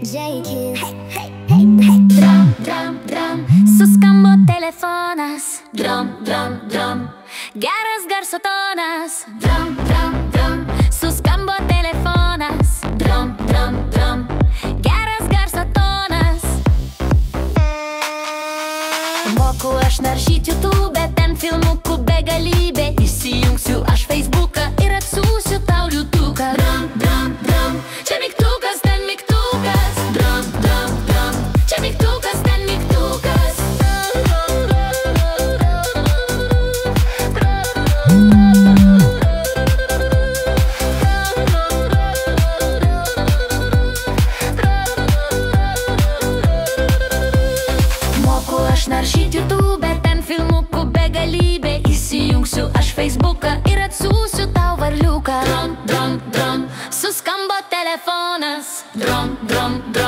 J.Kiss. Drum, drum, drum. Suskambo telefonas. Drum, drum, drum. Geras garso tonas. Drum, drum, drum. Suskambo telefonas. Drum, drum, drum. Geras garso tonas. Moku aš naršyt YouTube, ten filmukų begalybė. Įsijungsiu aš Facebooką ir atsiųsiu tau liūtuką. Drum, drum, drum. Čia mygtukas, ten mygtukas. Drum, drum, drum. Čia mygtukas, ten mygtukas. Moku aš naršyt YouTube, ten filmukų begalybė. Įsijungsiu aš Facebooką ir atsiųsiu tau varliuką. Drum, drum, drum. Suskambo telefonas. Drum, drum, drum.